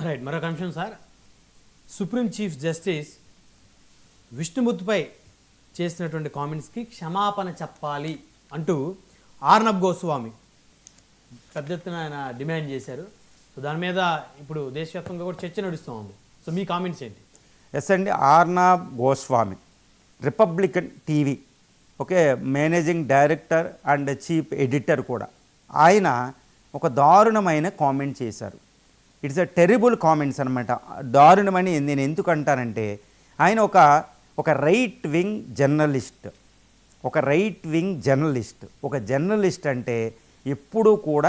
Right, మరొక అంశం sir. Supreme chief justice విష్ణుమూర్తిపై చేసినటువంటి కామెంట్స్కి క్షమాపణ చెప్పాలి అంటూ ఆర్నబ్ గోస్వామి పెద్ద ఎత్తున ఆయన డిమాండ్ చేశారు. సో దాని మీద ఇప్పుడు దేశవ్యాప్తంగా కూడా చర్చ నడుస్తూ ఉంది. సో మీ కామెంట్స్ ఏంటి? ఎస్ అండి, Arnab Goswami Republican TV managing director and chief editor కూడా. ఆయన ఒక దారుణమైన కామెంట్ చేశారు. ఇట్స్ ఎ టెరిబుల్ కామెంట్స్ అనమాట. దారుణమని నేను ఎందుకు అంటానంటే, ఆయన ఒక రైట్ వింగ్ జర్నలిస్ట్. ఒక జర్నలిస్ట్ అంటే ఎప్పుడూ కూడా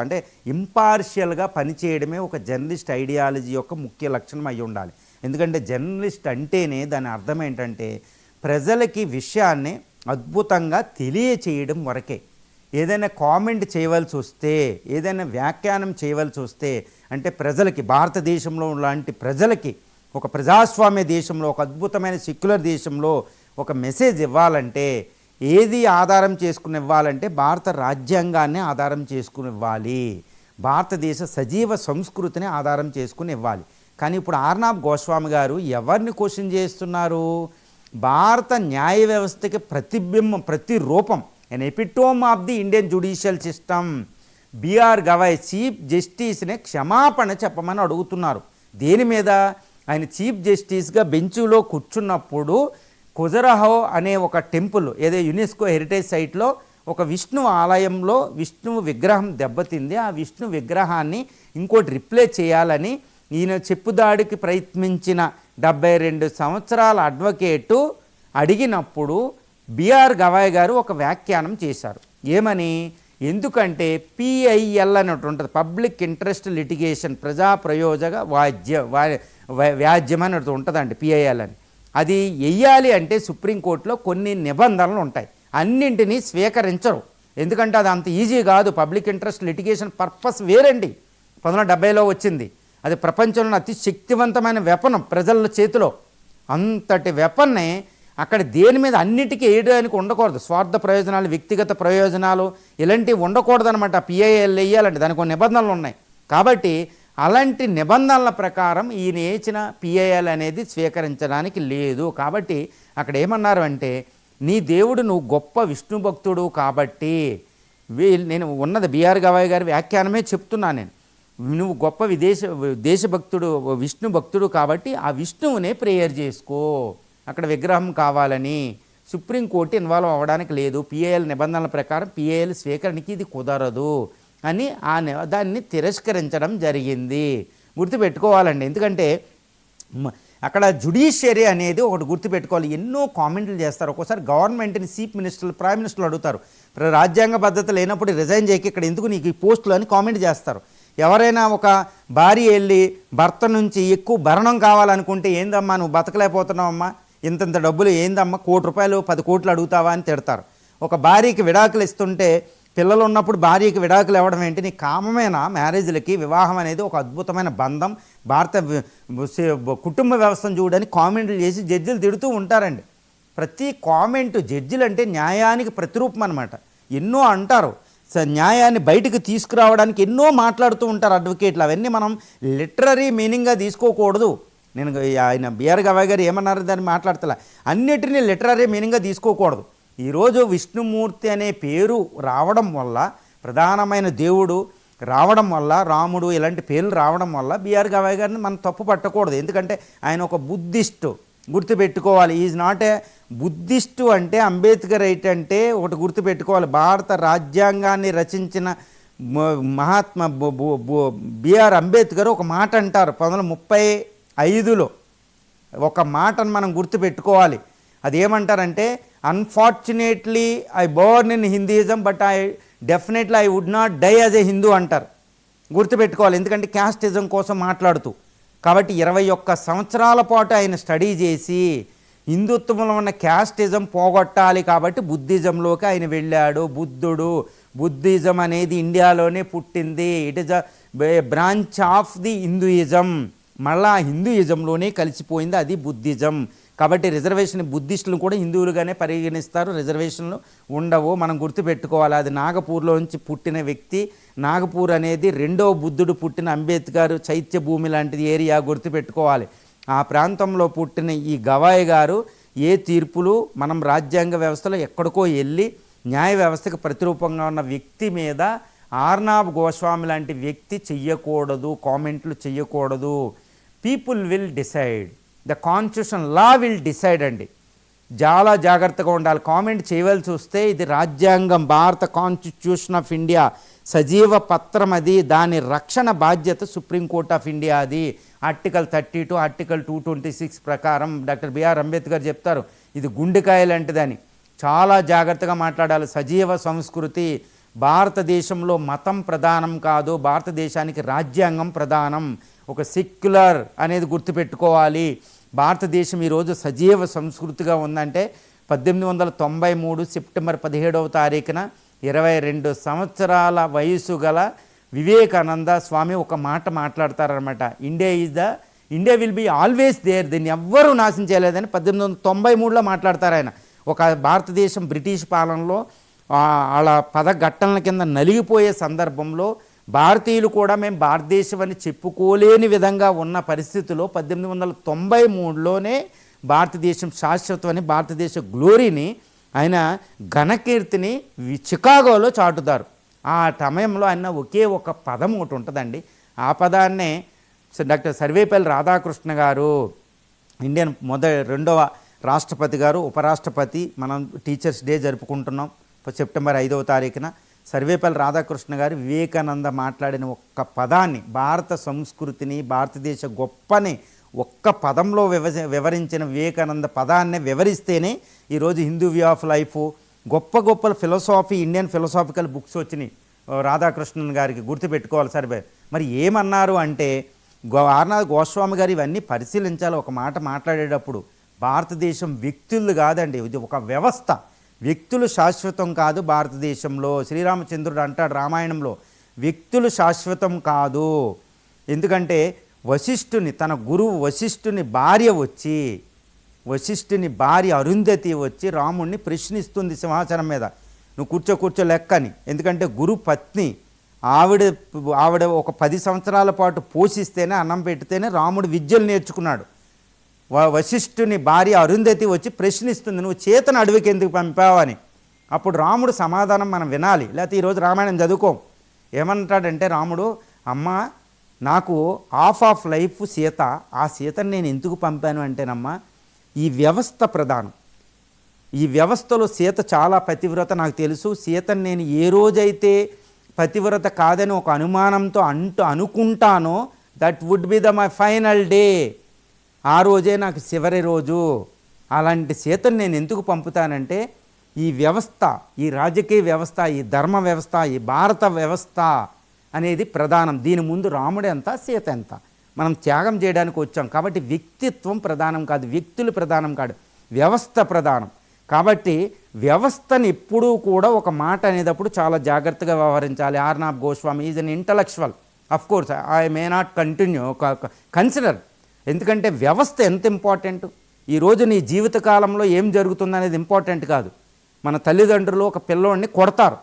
అంటే ఇంపార్షియల్గా పనిచేయడమే ఒక జర్నలిస్ట్ ఐడియాలజీ యొక్క ముఖ్య లక్షణం అయి ఉండాలి. ఎందుకంటే జర్నలిస్ట్ అంటేనే దాని అర్థం ఏంటంటే ప్రజలకి విషయాన్ని అద్భుతంగా తెలియచేయడం వరకే. ఏదైనా కామెంట్ చేయవలసి వస్తే, ఏదైనా వ్యాఖ్యానం చేయవలసి వస్తే, అంటే ప్రజలకి, భారతదేశంలో లాంటి ప్రజలకి, ఒక ప్రజాస్వామ్య దేశంలో, ఒక అద్భుతమైన సెక్యులర్ దేశంలో ఒక మెసేజ్ ఇవ్వాలంటే ఏది ఆధారం చేసుకుని ఇవ్వాలంటే భారత రాజ్యాంగాన్ని ఆధారం చేసుకుని ఇవ్వాలి, భారతదేశ సజీవ సంస్కృతిని ఆధారం చేసుకుని ఇవ్వాలి. కానీ ఇప్పుడు ఆర్నబ్ గోస్వామి గారు ఎవరిని క్వశ్చన్ చేస్తున్నారు? భారత న్యాయ వ్యవస్థకి ప్రతిబింబం, ప్రతిరూపం, an epitome of the Indian judicial system. B R Gavai chief జస్టిస్ని క్షమాపణ చెప్పమని అడుగుతున్నారు. దేని మీద? ఆయన చీఫ్ జస్టిస్గా బెంచ్లో కూర్చున్నప్పుడు ఖజురహో అనే ఒక టెంపుల్, ఏదో యునెస్కో హెరిటేజ్ సైట్లో ఒక విష్ణు ఆలయంలో విష్ణువు విగ్రహం దెబ్బతింది. ఆ విష్ణు విగ్రహాన్ని ఇంకోటి రిప్లేస్ చేయాలని ఈయన చెప్పుదాడికి ప్రయత్నించిన 72 సంవత్సరాల అడ్వకేటు అడిగినప్పుడు బిఆర్ గవాయ్ గారు ఒక వ్యాఖ్యానం చేశారు. ఏమని? ఎందుకంటే పిఐఎల్ అన్నట్టు ఉంటుంది, పబ్లిక్ ఇంట్రెస్ట్ లిటిగేషన్, ప్రజా ప్రయోజక వ్యాజ్యం అన్నట్టు ఉంటుందండి పిఐఎల్ అని. అది వెయ్యాలి అంటే సుప్రీంకోర్టులో కొన్ని నిబంధనలు ఉంటాయి. అన్నింటినీ స్వీకరించరు, ఎందుకంటే అది అంత ఈజీ కాదు. పబ్లిక్ ఇంట్రెస్ట్ లిటిగేషన్ పర్పస్ వేరండి. 1970లో వచ్చింది. అది ప్రపంచంలో అతి శక్తివంతమైన వెపన్ ప్రజల చేతిలో. అంతటి వెపన్నే అక్కడ దేని మీద అన్నిటికీ వేయడానికి ఉండకూడదు. స్వార్థ ప్రయోజనాలు, వ్యక్తిగత ప్రయోజనాలు ఇలాంటివి ఉండకూడదు అనమాట. పిఐఎల్ వేయాలంటే దానికి కొన్ని నిబంధనలు ఉన్నాయి. కాబట్టి అలాంటి నిబంధనల ప్రకారం ఈయన వేసిన పిఐఎల్ అనేది స్వీకరించడానికి లేదు. కాబట్టి అక్కడ ఏమన్నారు అంటే, నీ దేవుడు నువ్వు గొప్ప విష్ణు భక్తుడు కాబట్టి, నేను ఉన్నది బిఆర్ గవాయ్ గారి వ్యాఖ్యానమే చెప్తున్నాను నేను, నువ్వు గొప్ప దేశభక్తుడు, విష్ణు భక్తుడు కాబట్టి ఆ విష్ణువునే ప్రేయర్ చేసుకో, అక్కడ విగ్రహం కావాలని సుప్రీంకోర్టు ఇన్వాల్వ్ అవ్వడానికి లేదు. పిఐఎల్ నిబంధనల ప్రకారం పిఐఎల్ స్వీకరణకి ఇది కుదరదు అని దాన్ని తిరస్కరించడం జరిగింది. గుర్తుపెట్టుకోవాలండి. ఎందుకంటే అక్కడ జుడిషియరీ అనేది ఒకటి గుర్తుపెట్టుకోవాలి. ఎన్నో కామెంట్లు చేస్తారు. ఒక్కోసారి గవర్నమెంట్ని చీఫ్ మినిస్టర్లు, ప్రైమ్ మినిస్టర్లు అడుగుతారు, రాజ్యాంగ భద్రత లేనప్పుడు రిజైన్ చేయక ఇక్కడ ఎందుకు నీకు ఈ పోస్టులు అని కామెంట్ చేస్తారు. ఎవరైనా ఒక భార్య వెళ్ళి భర్త నుంచి ఎక్కువ భరణం కావాలనుకుంటే, ఏందమ్మా నువ్వు బతకలేకపోతున్నావమ్మా, ఇంతంత డబ్బులు ఏందమ్మా, 1 కోటి రూపాయలు 10 కోట్లు అడుగుతావా అని తిడతారు. ఒక భార్యకి విడాకులు ఇస్తుంటే, పిల్లలు ఉన్నప్పుడు భార్యకి విడాకులు ఇవ్వడం ఏంటి, నీ కామమేనా? మ్యారేజ్లకి వివాహం అనేది ఒక అద్భుతమైన బంధం. భారత కుటుంబ వ్యవస్థను చూడని కామెంట్లు చేసి జడ్జిలు తిడుతూ ఉంటారండి. ప్రతి కామెంటు, జడ్జిలు అంటే న్యాయానికి ప్రతిరూపం అనమాట. ఎన్నో అంటారు, న్యాయాన్ని బయటకు తీసుకురావడానికి ఎన్నో మాట్లాడుతూ ఉంటారు అడ్వకేట్లు. అవన్నీ మనం లిటరరీ మీనింగ్గా తీసుకోకూడదు. నేను ఆయన బిఆర్ గవాయ్ గారు ఏమన్నారు దాన్ని మాట్లాడతలే, అన్నిటినీ లిటరరీ మీనింగ్గా తీసుకోకూడదు. ఈరోజు విష్ణుమూర్తి అనే పేరు రావడం వల్ల, ప్రధానమైన దేవుడు రావడం వల్ల, రాముడు ఇలాంటి పేర్లు రావడం వల్ల బిఆర్ గవాయ్ గారిని మనం తప్పు పట్టకూడదు. ఎందుకంటే ఆయన ఒక బుద్ధిస్టు, గుర్తుపెట్టుకోవాలి. Is not a Buddhist. అంటే అంబేద్కర్ అంటే ఒకటి గుర్తుపెట్టుకోవాలి, భారత రాజ్యాంగాన్ని రచించిన మహాత్మా బిఆర్ అంబేద్కర్ ఒక మాట అంటారు 1935లో. ఒక మాటను మనం గుర్తుపెట్టుకోవాలి. అదేమంటారంటే, unfortunately I born in Hinduism but I would not die as a Hindu అంటారు. గుర్తుపెట్టుకోవాలి. ఎందుకంటే క్యాస్టిజం కోసం మాట్లాడుతూ. కాబట్టి 21 సంవత్సరాల పాటు ఆయన స్టడీ చేసి హిందుత్వంలో ఉన్న క్యాస్టిజం పోగొట్టాలి కాబట్టి బుద్ధిజంలోకి ఆయన వెళ్ళాడు. బుద్ధిజం అనేది ఇండియాలోనే పుట్టింది. It is a branch of the Hinduism. మళ్ళా హిందూయిజంలోనే కలిసిపోయింది, అది బుద్ధిజం. కాబట్టి రిజర్వేషన్ బుద్ధిస్టులను కూడా హిందువులుగానే పరిగణిస్తారు. రిజర్వేషన్లు ఉండవు, మనం గుర్తుపెట్టుకోవాలి. అది నాగపూర్లోంచి పుట్టిన వ్యక్తి. నాగపూర్ అనేది రెండవ బుద్ధుడు పుట్టిన అంబేద్కర్ చైత్య భూమి లాంటిది ఏరియా, గుర్తుపెట్టుకోవాలి. ఆ ప్రాంతంలో పుట్టిన ఈ గవాయి గారు ఏ తీర్పులు మనం రాజ్యాంగ వ్యవస్థలో ఎక్కడికో వెళ్ళి న్యాయ వ్యవస్థకు ప్రతిరూపంగా ఉన్న వ్యక్తి మీద ఆర్నాబ్ గోస్వామి లాంటి వ్యక్తి చెయ్యకూడదు, కామెంట్లు చెయ్యకూడదు. People will decide, the constitution law will decide అండి. చాలా జాగ్రత్తగా ఉండాలి. కామెంట్ చేయవలసి వస్తే ఇది రాజ్యాంగం, భారత కాన్స్టిట్యూషన్ ఆఫ్ ఇండియా సజీవ పత్రం, అది దాని రక్షణ బాధ్యత సుప్రీంకోర్ట్ ఆఫ్ ఇండియా. అది ఆర్టికల్ 32, ఆర్టికల్ 226 ప్రకారం డాక్టర్ బిఆర్ అంబేద్కర్ చెప్తారు ఇది గుండెకాయ లాంటిదని. చాలా జాగ్రత్తగా మాట్లాడాలి. సజీవ సంస్కృతి, భారతదేశంలో మతం ప్రధానం కాదు, భారతదేశానికి రాజ్యాంగం ప్రధానం. ఒక సెక్యులర్ అనేది గుర్తుపెట్టుకోవాలి. భారతదేశం ఈరోజు సజీవ సంస్కృతిగా ఉందంటే 1893 సెప్టెంబర్ 17వ తారీఖున 22 సంవత్సరాల వయసు గల వివేకానంద స్వామి ఒక మాట మాట్లాడతారనమాట. India will be always there, దీన్ని ఎవ్వరూ నాశనం చేయలేదని 1893లో మాట్లాడతారు ఆయన. ఒక భారతదేశం బ్రిటిష్ పాలనలో వాళ్ళ పదఘట్టనల కింద నలిగిపోయే సందర్భంలో భారతీయులు కూడా మేము భారతదేశం అని చెప్పుకోలేని విధంగా ఉన్న పరిస్థితిలో 1893లోనే భారతదేశం శాశ్వతం అని, భారతదేశ గ్లోరీని, ఆయన ఘనకీర్తిని చికాగోలో చాటుతారు. ఆ సమయంలో ఆయన ఒకే ఒక పదం ఒకటి ఉంటుందండి. ఆ పదాన్నే డాక్టర్ సర్వేపల్లి రాధాకృష్ణ గారు, ఇండియన్ రెండవ రాష్ట్రపతి గారు, ఉపరాష్ట్రపతి, మనం టీచర్స్ డే జరుపుకుంటున్నాం సెప్టెంబర్ 5వ తారీఖున. సర్వేపల్లి రాధాకృష్ణ గారు వివేకానంద మాట్లాడిన ఒక్క పదాన్ని, భారత సంస్కృతిని, భారతదేశ గొప్పని ఒక్క పదంలో వివరించిన వివేకానంద పదాన్ని వివరిస్తేనే ఈరోజు హిందూ వ్యూ ఆఫ్ లైఫ్, గొప్ప గొప్ప ఫిలాసఫీ, ఇండియన్ ఫిలాసాఫికల్ బుక్స్ వచ్చినాయి రాధాకృష్ణన్ గారికి, గుర్తుపెట్టుకోవాలి. సరే మరి ఏమన్నారు అంటే ఆర్నాబ్ గోస్వామి గారు ఇవన్నీ పరిశీలించాలి. ఒక మాట మాట్లాడేటప్పుడు భారతదేశం వ్యక్తులు కాదండి, ఇది ఒక వ్యవస్థ. వ్యక్తులు శాశ్వతం కాదు భారతదేశంలో. శ్రీరామచంద్రుడు అంటాడు రామాయణంలో, వ్యక్తులు శాశ్వతం కాదు. ఎందుకంటే తన గురువు వశిష్ఠుని భార్య అరుంధతి వచ్చి రాముణ్ణి ప్రశ్నిస్తుంది సింహాసనం మీద, నువ్వు కూర్చో లెక్కని. ఎందుకంటే గురు పత్ని ఆవిడ ఒక 10 సంవత్సరాల పాటు పోషిస్తేనే, అన్నం పెడితేనే రాముడు విద్యలు నేర్చుకున్నాడు. వశిష్ఠుని భార్య అరుంధతి వచ్చి ప్రశ్నిస్తుంది, నువ్వు చేతను అడవికి ఎందుకు పంపావని. అప్పుడు రాముడు సమాధానం మనం వినాలి, లేకపోతే ఈరోజు రామాయణం చదువుకోం. ఏమంటాడంటే రాముడు, అమ్మ నాకు ఆఫ్ లైఫ్ సీత, ఆ సీతను నేను ఎందుకు పంపాను అంటేనమ్మా ఈ వ్యవస్థ ప్రధానం. ఈ వ్యవస్థలో సీత చాలా పతివ్రత నాకు తెలుసు. సీతను నేను ఏ రోజైతే పతివ్రత కాదని ఒక అనుమానంతో అనుకుంటానో that would be my final day, ఆ రోజే నాకు చివరి రోజు. అలాంటి సీతను నేను ఎందుకు పంపుతానంటే ఈ వ్యవస్థ, ఈ రాజకీయ వ్యవస్థ, ఈ ధర్మ వ్యవస్థ, ఈ భారత వ్యవస్థ అనేది ప్రధానం. దీని ముందు రాముడు ఎంత, సీత ఎంత. మనం త్యాగం చేయడానికి వచ్చాం. కాబట్టి వ్యక్తిత్వం ప్రధానం కాదు, వ్యక్తులు ప్రధానం కాదు, వ్యవస్థ ప్రధానం. కాబట్టి వ్యవస్థని ఎప్పుడూ కూడా ఒక మాట అనేటప్పుడు చాలా జాగ్రత్తగా వ్యవహరించాలి. Arnab Goswami is an intellectual. Of course I may not consider, ఎందుకంటే వ్యవస్థ ఎంత ఇంపార్టెంట్. ఈరోజు నీ జీవితకాలంలో ఏం జరుగుతుందనేది ఇంపార్టెంట్ కాదు. మన తల్లిదండ్రులు ఒక పిల్లోడిని కొడతారు,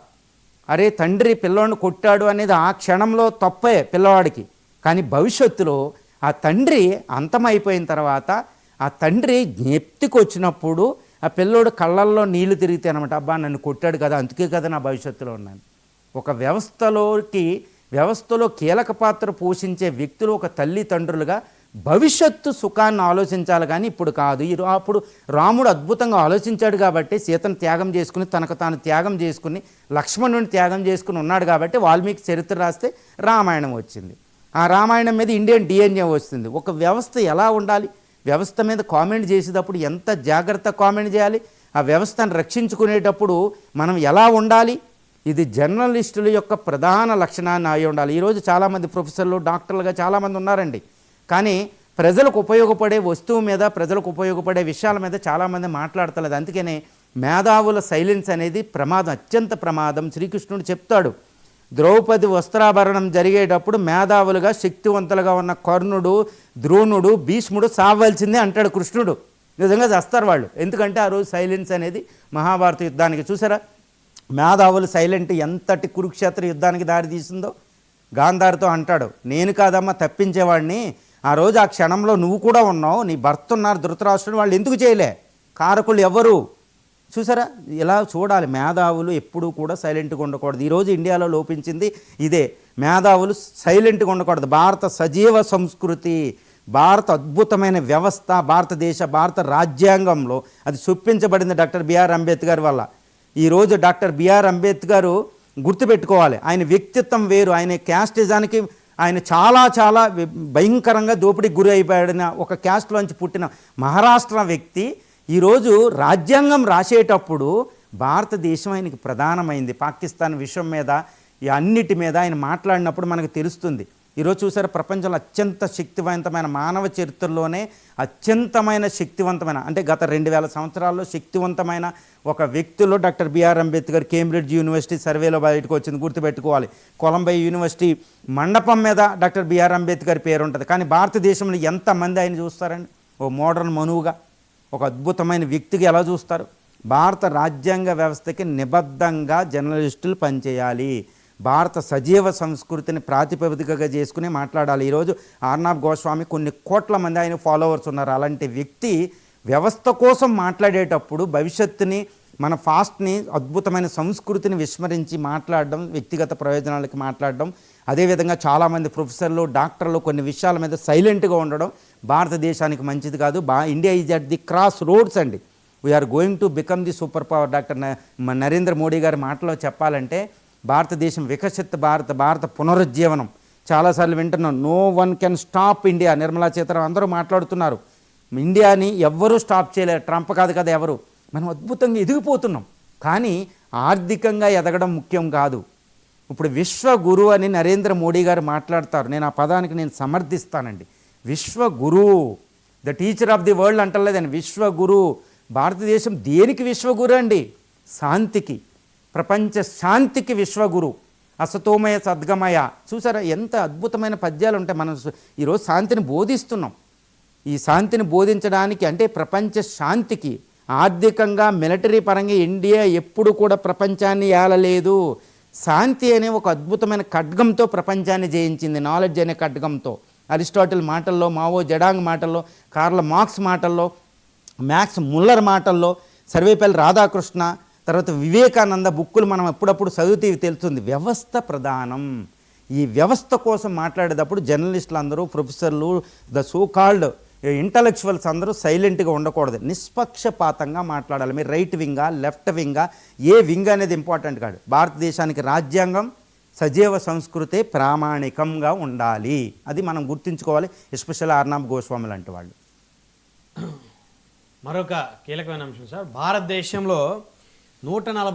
అరే తండ్రి పిల్లోడిని కొట్టాడు అనేది ఆ క్షణంలో తప్పే పిల్లవాడికి. కానీ భవిష్యత్తులో ఆ తండ్రి అంతమైపోయిన తర్వాత ఆ తండ్రి జ్ఞప్తికి వచ్చినప్పుడు ఆ పిల్లోడు కళ్ళల్లో నీళ్లు తిరిగితే అనమాట, అబ్బా నన్ను కొట్టాడు కదా, అందుకే కదా నా భవిష్యత్తులో ఉన్నాను. ఒక వ్యవస్థలో కీలక పాత్ర పోషించే వ్యక్తులు ఒక తల్లిదండ్రులుగా భవిష్యత్తు సుఖాన్ని ఆలోచించాలి, కానీ ఇప్పుడు కాదు. అప్పుడు రాముడు అద్భుతంగా ఆలోచించాడు కాబట్టి సీతను త్యాగం చేసుకుని, తనకు తాను త్యాగం చేసుకుని, లక్ష్మణుని త్యాగం చేసుకుని ఉన్నాడు కాబట్టి వాల్మీకి చరిత్ర రాస్తే రామాయణం వచ్చింది. ఆ రామాయణం మీద ఇండియన్ డిఎన్ఏ వస్తుంది. ఒక వ్యవస్థ ఎలా ఉండాలి, వ్యవస్థ మీద కామెంట్ చేసేటప్పుడు ఎంత జాగ్రత్త కామెంట్ చేయాలి, ఆ వ్యవస్థను రక్షించుకునేటప్పుడు మనం ఎలా ఉండాలి, ఇది జర్నలిస్టుల యొక్క ప్రధాన లక్షణాన్ని అయి ఉండాలి. ఈరోజు చాలామంది ప్రొఫెసర్లు, డాక్టర్లుగా చాలామంది ఉన్నారండి, కానీ ప్రజలకు ఉపయోగపడే వస్తువు మీద, ప్రజలకు ఉపయోగపడే విషయాల మీద చాలామంది మాట్లాడతలేదు. అందుకనే మేధావుల సైలెన్స్ అనేది ప్రమాదం, అత్యంత ప్రమాదం. శ్రీకృష్ణుడు చెప్తాడు, ద్రౌపది వస్త్రాభరణం జరిగేటప్పుడు మేధావులుగా శక్తివంతులుగా ఉన్న కర్ణుడు, ద్రోణుడు, భీష్ముడు సావవలసిందే అంటాడు కృష్ణుడు. నిజంగా చేస్తారు వాళ్ళు. ఎందుకంటే ఆ రోజు సైలెన్స్ అనేది మహాభారత యుద్ధానికి చూసారా, మేధావులు సైలెంట్ ఎంతటి కురుక్షేత్ర యుద్ధానికి దారి తీసిందో. గాంధారితో అంటాడు, నేను కాదమ్మా తప్పించేవాడిని, ఆ రోజు ఆ క్షణంలో నువ్వు కూడా ఉన్నావు, నీ భర్త ఉన్నారు ధృతరాష్ట్రుడు, వాళ్ళు ఎందుకు చేయలే, కారకులు ఎవరు. చూసారా, ఇలా చూడాలి. మేధావులు ఎప్పుడూ కూడా సైలెంట్గా ఉండకూడదు. ఈరోజు ఇండియాలో లోపించింది ఇదే, మేధావులు సైలెంట్గా ఉండకూడదు. భారత సజీవ సంస్కృతి, భారత అద్భుతమైన వ్యవస్థ, భారత రాజ్యాంగంలో అది చొప్పించబడింది డాక్టర్ బిఆర్ అంబేద్కర్ వల్ల. ఈరోజు డాక్టర్ బిఆర్ అంబేద్కర్ గుర్తుపెట్టుకోవాలి, ఆయన వ్యక్తిత్వం వేరు. ఆయన క్యాస్టిజానికి ఆయన చాలా చాలా భయంకరంగా దోపిడీకి గురి అయిపోయిన ఒక క్యాస్ట్లోంచి పుట్టిన మహారాష్ట్ర వ్యక్తి ఈరోజు రాజ్యాంగం రాసేటప్పుడు భారతదేశం ఆయనకి ప్రధానమైంది. పాకిస్తాన్ విషయం మీద అన్నిటి మీద ఆయన మాట్లాడినప్పుడు మనకు తెలుస్తుంది. ఈరోజు చూసారు, ప్రపంచంలో అత్యంత శక్తివంతమైన మానవ చరిత్రలోనే అత్యంతమైన శక్తివంతమైన, అంటే గత 2000 సంవత్సరాల్లో శక్తివంతమైన ఒక వ్యక్తిలో doctor B R Ambedkar Cambridge university సర్వేలో బయటకు వచ్చింది, గుర్తుపెట్టుకోవాలి. కొలంబియా యూనివర్సిటీ మండపం మీద డాక్టర్ బిఆర్ అంబేద్కర్ పేరు ఉంటుంది. కానీ భారతదేశంలో ఎంతమంది ఆయన చూస్తారండి? ఓ మోడర్న్ మనువుగా, ఒక అద్భుతమైన వ్యక్తిగా ఎలా చూస్తారు? భారత రాజ్యాంగ వ్యవస్థకి నిబద్ధంగా జర్నలిస్టులు పనిచేయాలి. భారత సజీవ సంస్కృతిని ప్రాతిపదికగా చేసుకుని మాట్లాడాలి. ఈరోజు ఆర్నాబ్ గోస్వామి కొన్ని కోట్ల మంది ఆయన ఫాలోవర్స్ ఉన్నారు. అలాంటి వ్యక్తి వ్యవస్థ కోసం మాట్లాడేటప్పుడు భవిష్యత్తుని, మన ఫాస్ట్ని, అద్భుతమైన సంస్కృతిని విస్మరించి మాట్లాడడం, వ్యక్తిగత ప్రయోజనాలకి మాట్లాడడం, అదేవిధంగా చాలామంది ప్రొఫెసర్లు, డాక్టర్లు కొన్ని విషయాల మీద సైలెంట్గా ఉండడం భారతదేశానికి మంచిది కాదు. India is at the crossroads అండి. We are going to become the super power. Doctor Narendra Modi గారి మాటలో చెప్పాలంటే భారతదేశం వికసిత భారత పునరుజ్జీవనం. చాలాసార్లు వింటున్నాం, no one can stop India. Nirmala Sitharaman అందరూ మాట్లాడుతున్నారు, ఇండియాని ఎవ్వరూ స్టాప్ చేయలేరు, ట్రంప్ కాదు కదా ఎవరు. మనం అద్భుతంగా ఎదిగిపోతున్నాం, కానీ ఆర్థికంగా ఎదగడం ముఖ్యం కాదు. ఇప్పుడు విశ్వగురు అని నరేంద్ర మోడీ గారు మాట్లాడతారు, నేను ఆ పదానికి నేను సమర్థిస్తానండి. విశ్వగురు, the teacher of the world అంటలేదని, విశ్వగురు. భారతదేశం దేనికి విశ్వగురు అండి? శాంతికి, ప్రపంచ శాంతికి విశ్వగురు. అసతోమయ సద్గమయ. చూసారా ఎంత అద్భుతమైన పద్యాలు ఉంటాయి. మనం ఈరోజు శాంతిని బోధిస్తున్నాం. ఈ శాంతిని బోధించడానికి, అంటే ప్రపంచ శాంతికి, ఆర్థికంగా మిలిటరీ పరంగా ఇండియా ఎప్పుడు కూడా ప్రపంచాన్ని ఏలలేదు. శాంతి అనే ఒక అద్భుతమైన ఖడ్గంతో ప్రపంచాన్ని జయించింది, నాలెడ్జ్ అనే ఖడ్గంతో. అరిస్టాటిల్ మాటల్లో, మావో జడాంగ్ మాటల్లో, కార్ల్ మార్క్స్ మాటల్లో, మ్యాక్స్ ముల్లర్ మాటల్లో, సర్వేపల్లి రాధాకృష్ణ, తర్వాత వివేకానంద బుక్కులు మనం ఎప్పుడప్పుడు చదివితే తెలుస్తుంది. వ్యవస్థ ప్రధానం. ఈ వ్యవస్థ కోసం మాట్లాడేటప్పుడు జర్నలిస్టులు అందరూ, ప్రొఫెసర్లు, ద సో కాల్డ్ ఇంటలెక్చువల్స్ అందరూ సైలెంట్గా ఉండకూడదు, నిష్పక్షపాతంగా మాట్లాడాలి. మీరు రైట్ వింగా, లెఫ్ట్ వింగా, ఏ వింగ్ అనేది ఇంపార్టెంట్ కాదు. భారతదేశానికి రాజ్యాంగం, సజీవ సంస్కృతి ప్రామాణికంగా ఉండాలి. అది మనం గుర్తుంచుకోవాలి, ఎస్పెషల్ ఆర్నాబ్ గోస్వామి లాంటి వాళ్ళు. మరొక కీలకమైన అంశం సార్, భారతదేశంలో 140